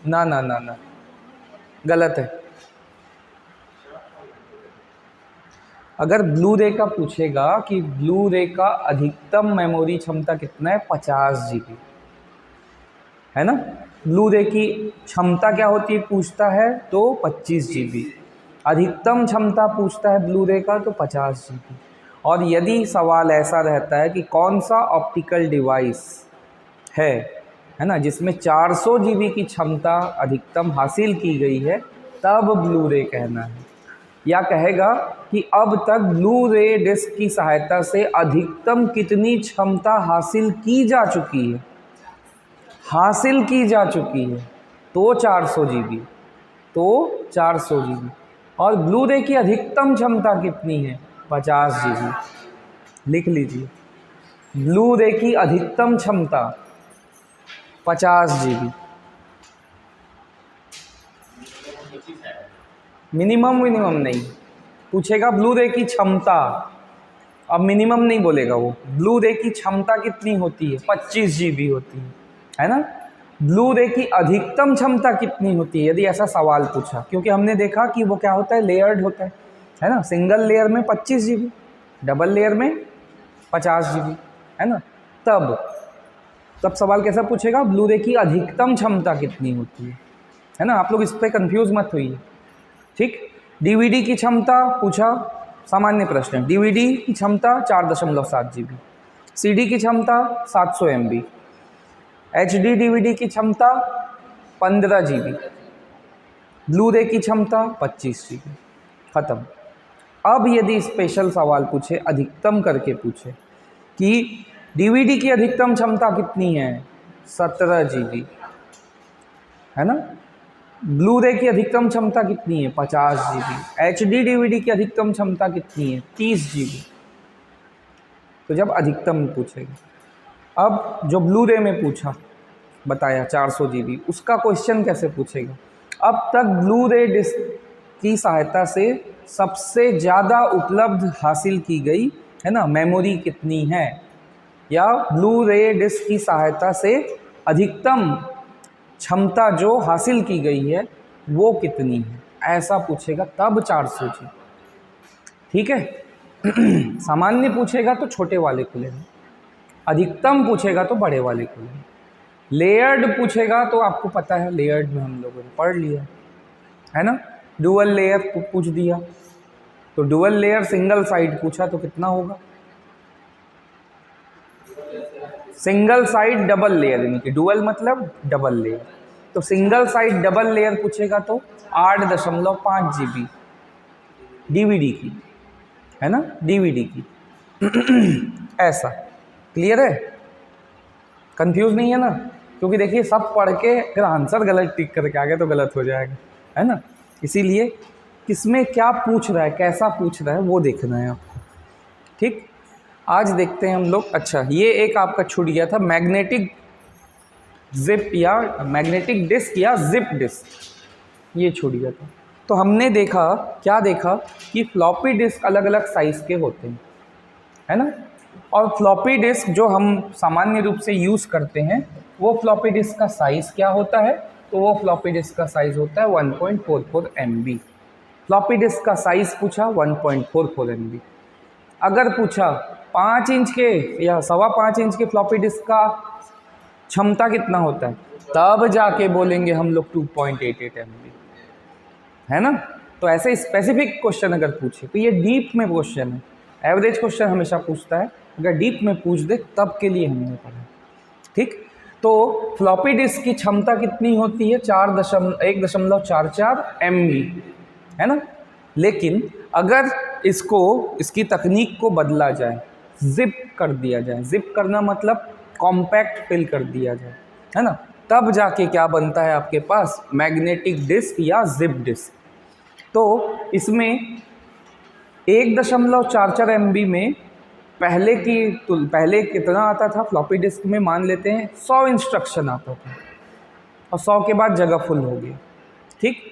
ना ना ना ना, गलत है। अगर ब्लू रे का पूछेगा कि ब्लू रे का अधिकतम मेमोरी क्षमता कितना है, 50 GB, है ना। ब्लू रे की क्षमता क्या होती है पूछता है तो 25 GB, अधिकतम क्षमता पूछता है ब्लू रे का तो 50 GB। और यदि सवाल ऐसा रहता है कि कौन सा ऑप्टिकल डिवाइस है ना, जिसमें 400 GB की क्षमता अधिकतम हासिल की गई है, तब ब्लू रे कहना है। या कहेगा कि अब तक ब्लू रे डिस्क की सहायता से अधिकतम कितनी क्षमता हासिल की जा चुकी है, तो 400 GB, तो 400 GB। और ब्लू रे की अधिकतम क्षमता कितनी है, 50 GB। लिख लीजिए, ब्लू रे की अधिकतम क्षमता 50 GB। मिनिमम नहीं पूछेगा, ब्लू रे की क्षमता, अब मिनिमम नहीं बोलेगा वो। ब्लू रे की क्षमता कितनी होती है, 25 GB होती है ना। ब्लू रे की अधिकतम क्षमता कितनी होती है, यदि ऐसा सवाल पूछा, क्योंकि हमने देखा कि वो क्या होता है, लेयर्ड होता है ना। सिंगल लेयर में 25 GB, डबल लेयर में 50 GB, है ना। तब सवाल कैसा पूछेगा, ब्लू रे की अधिकतम क्षमता कितनी होती है ना। आप लोग इस पर कंफ्यूज मत होइए, ठीक। डीवीडी की क्षमता पूछा, सामान्य प्रश्न। डीवीडी की क्षमता 4.7 GB, सीडी की क्षमता 700 MB, एचडी डीवीडी की क्षमता 15 GB, ब्लू रे की क्षमता 25 GB। ख़त्म। अब यदि स्पेशल सवाल पूछे, अधिकतम करके पूछे कि डीवीडी की अधिकतम क्षमता कितनी है, 17 GB, है ना। ब्लू रे की अधिकतम क्षमता कितनी है, 50 GB। एचडी डीवीडी की अधिकतम क्षमता कितनी है, 30 GB। तो जब अधिकतम पूछेगा, अब जो ब्लू रे में पूछा, बताया 400 GB, उसका क्वेश्चन कैसे पूछेगा। अब तक ब्लू रे डिस्क की सहायता से सबसे ज़्यादा उपलब्ध हासिल की गई, है ना, मेमोरी कितनी है, या ब्लू रे डिस्क की सहायता से अधिकतम क्षमता जो हासिल की गई है वो कितनी है, ऐसा पूछेगा, तब 400 GB। ठीक है। सामान्य पूछेगा तो छोटे वाले को लेना, अधिकतम पूछेगा तो बड़े वाले को लेना। लेयर्ड पूछेगा तो आपको पता है, लेयर्ड में हम लोगों ने पढ़ लिया, है ना। डुअल लेयर पूछ दिया तो डुअल लेयर, सिंगल साइड पूछा तो कितना होगा, सिंगल साइड डबल लेयर, यानी कि डुअल मतलब डबल लेयर, तो सिंगल साइड डबल लेयर पूछेगा तो 8.5 GB डीवीडी की, है ना, डीवीडी की। ऐसा क्लियर है, कंफ्यूज नहीं है ना। क्योंकि देखिए, सब पढ़ के अगर आंसर गलत टिक करके आ गए तो गलत हो जाएगा, है ना। इसीलिए किसमें क्या पूछ रहा है, कैसा पूछ रहा है, वो देखना है आपको, ठीक। आज देखते हैं हम लोग। अच्छा, ये एक आपका छूट गया था, मैग्नेटिक जिप या मैग्नेटिक डिस्क या जिप डिस्क, ये छूट गया था। तो हमने देखा, क्या देखा कि फ्लॉपी डिस्क अलग अलग साइज़ के होते हैं, है ना। और फ्लॉपी डिस्क जो हम सामान्य रूप से यूज़ करते हैं, वो फ्लॉपी डिस्क का साइज़ क्या होता है, तो वो फ्लॉपी डिस्क का साइज़ होता है 1.44 MB। फ्लॉपी डिस्क का साइज़ पूछा 1.44 MB। अगर पूछा 5 इंच के या 5.25 इंच के फ्लॉपी डिस्क का क्षमता कितना होता है, तब जाके बोलेंगे हम लोग 2.88 MB, है ना। तो ऐसे स्पेसिफिक क्वेश्चन अगर पूछे तो ये डीप में क्वेश्चन है, एवरेज क्वेश्चन हमेशा पूछता है, अगर डीप में पूछ दे तब के लिए हमने पढ़ा, ठीक। तो फ्लॉपी डिस्क की क्षमता कितनी होती है, 1.44 MB, है ना। लेकिन अगर इसकी तकनीक को बदला जाए, जिप कर दिया जाए, जिप करना मतलब कॉम्पैक्ट फिल कर दिया जाए, है ना, तब जाके क्या बनता है आपके पास, मैग्नेटिक डिस्क या जिप डिस्क। तो इसमें 1.44 MB में पहले कितना आता था फ्लॉपी डिस्क में, मान लेते हैं 100 इंस्ट्रक्शन आता था, और 100 के बाद जगह फुल हो गई, ठीक।